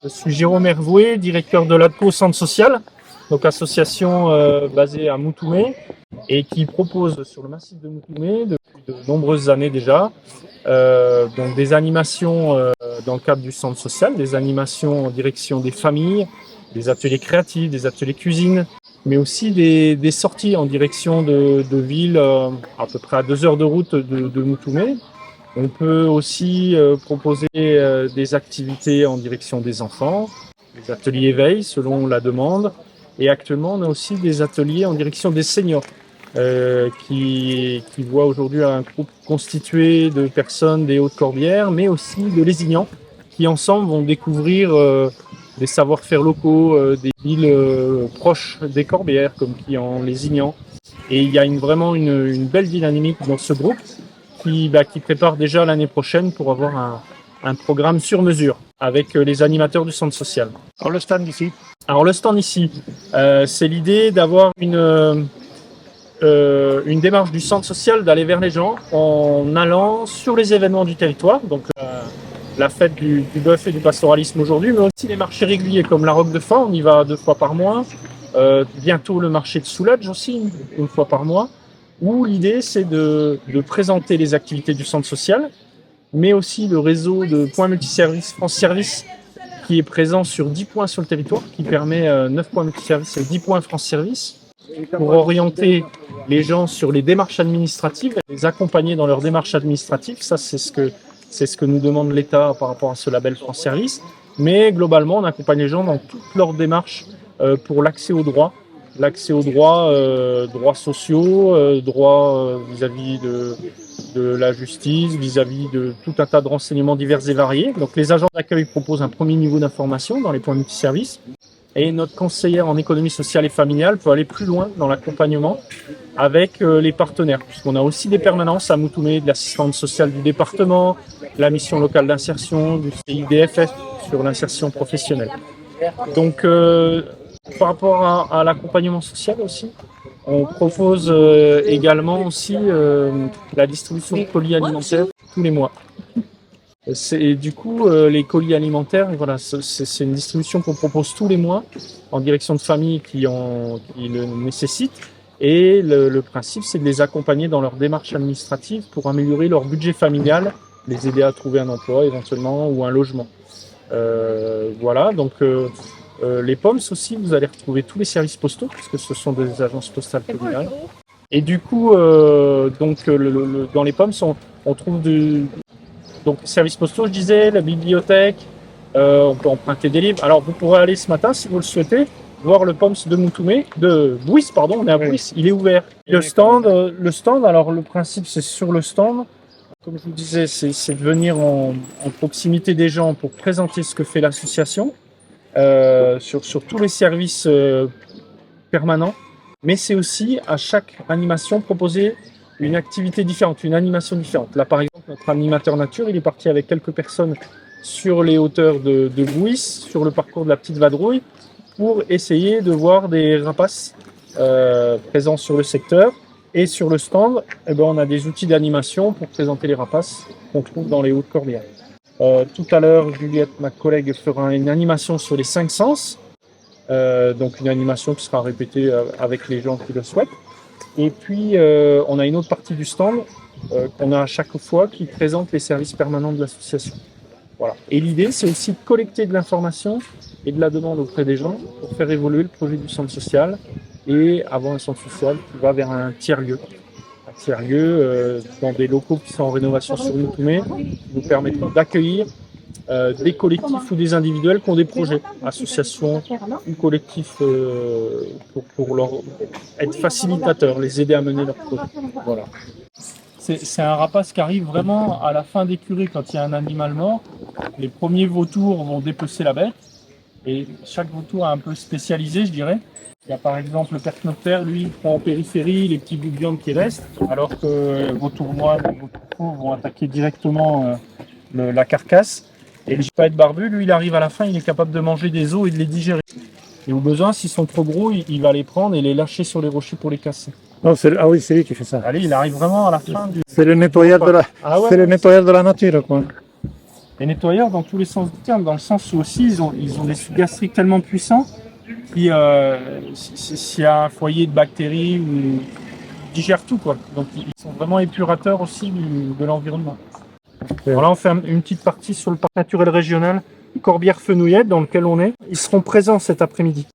Je suis Jérôme Hervoué, directeur de l'ADCO Centre Social, donc association basée à Moutoumé et qui propose sur le massif de Moutoumé depuis de nombreuses années déjà donc des animations dans le cadre du Centre Social, des animations en direction des familles, des ateliers créatifs, des ateliers cuisine, mais aussi des sorties en direction de villes à peu près à 2 heures de route de Moutoumé. On peut aussi proposer des activités en direction des enfants, des ateliers éveil selon la demande. Et actuellement, on a aussi des ateliers en direction des seniors qui voient aujourd'hui un groupe constitué de personnes des Hautes-Corbières, mais aussi de Lézignans, qui ensemble vont découvrir des savoir-faire locaux, des villes proches des Corbières, comme qui en Lézignan. Et il y a vraiment une belle dynamique dans ce groupe qui prépare déjà l'année prochaine pour avoir un programme sur mesure avec les animateurs du centre social. Alors le stand ici? Alors le stand ici, c'est l'idée d'avoir une démarche du centre social d'aller vers les gens en allant sur les événements du territoire, donc la fête du bœuf et du pastoralisme aujourd'hui, mais aussi les marchés réguliers comme la Roque de Fan, on y va 2 fois par mois, bientôt le marché de Souladj aussi, une fois par mois, où l'idée c'est de présenter les activités du centre social, mais aussi le réseau de points multiservices France Service qui est présent sur 10 points sur le territoire, qui permet 9 points multiservices et 10 points France Service, pour orienter les gens sur les démarches administratives, les accompagner dans leurs démarches administratives. Ça, c'est ce que nous demande l'État par rapport à ce label France Service. Mais globalement, on accompagne les gens dans toutes leurs démarches pour l'accès aux droits. L'accès aux droits, droits sociaux, droits vis-à-vis de la justice, vis-à-vis de tout un tas de renseignements divers et variés. Donc les agents d'accueil proposent un premier niveau d'information dans les points multiservices. Et notre conseillère en économie sociale et familiale peut aller plus loin dans l'accompagnement avec les partenaires, puisqu'on a aussi des permanences à Moutoumé, de l'assistante sociale du département, la mission locale d'insertion, du CIDFF sur l'insertion professionnelle. Donc, par rapport à l'accompagnement social aussi, on propose également aussi la distribution de colis alimentaires tous les mois. Du coup, les colis alimentaires, voilà, c'est une distribution qu'on propose tous les mois en direction de familles qui le nécessitent. Et le principe, c'est de les accompagner dans leur démarche administrative pour améliorer leur budget familial, les aider à trouver un emploi éventuellement ou un logement. Voilà, donc les POMS aussi, vous allez retrouver tous les services postaux, puisque ce sont des agences postales communales. Et du coup, dans les POMS, on trouve donc services postaux, je disais, la bibliothèque, on peut emprunter des livres. Alors vous pourrez aller ce matin, si vous le souhaitez, voir le POMS de Moutoumé, de Bouis, pardon, on est à Bouis, il est ouvert. Le stand, alors le principe c'est sur le stand, comme je vous disais, c'est de venir en proximité des gens pour présenter ce que fait l'association, sur tous les services permanents, mais c'est aussi à chaque animation proposer une activité différente, une animation différente. Là, par exemple, notre animateur nature, il est parti avec quelques personnes sur les hauteurs de Bouis, sur le parcours de la Petite Vadrouille, pour essayer de voir des rapaces présents sur le secteur. Et sur le stand, on a des outils d'animation pour présenter les rapaces qu'on trouve dans les Hautes-Corbières. Tout à l'heure, Juliette, ma collègue, fera une animation sur les 5 sens. Donc une animation qui sera répétée avec les gens qui le souhaitent. Et puis, on a une autre partie du stand qu'on a à chaque fois qui présente les services permanents de l'association. Voilà. Et l'idée, c'est aussi de collecter de l'information et de la demande auprès des gens pour faire évoluer le projet du centre social et avoir un centre social qui va vers un tiers-lieu. Un tiers-lieu dans des locaux qui sont en rénovation sur Moutoumé, qui nous permettront d'accueillir des collectifs ou des individuels qui ont des projets, associations ou collectifs pour leur être facilitateurs, les aider à mener leurs projets. Voilà. C'est un rapace qui arrive vraiment à la fin des curées quand il y a un animal mort. Les premiers vautours vont dépecer la bête et chaque vautour est un peu spécialisé, je dirais. Il y a par exemple le percnoptère, lui, il prend en périphérie les petits bouts de viande qui restent, alors que vautours moines et vautours faux vont attaquer directement la carcasse. Et le chipette barbu, lui, il arrive à la fin, il est capable de manger des os et de les digérer. Et au besoin, s'ils sont trop gros, il va les prendre et les lâcher sur les rochers pour les casser. Non, ah oui, c'est lui qui fait ça. Allez, il arrive vraiment à la fin du... C'est le nettoyeur de la, c'est le nettoyeur de la nature, quoi. Et nettoyeurs dans tous les sens du terme, dans le sens où aussi ils ont des sucs gastriques tellement puissants qui, s'il y a un foyer de bactéries, ils digèrent tout, quoi. Donc ils sont vraiment épurateurs aussi de l'environnement. Voilà, on fait une petite partie sur le parc naturel régional Corbière-Fenouillette dans lequel on est. Ils seront présents cet après-midi.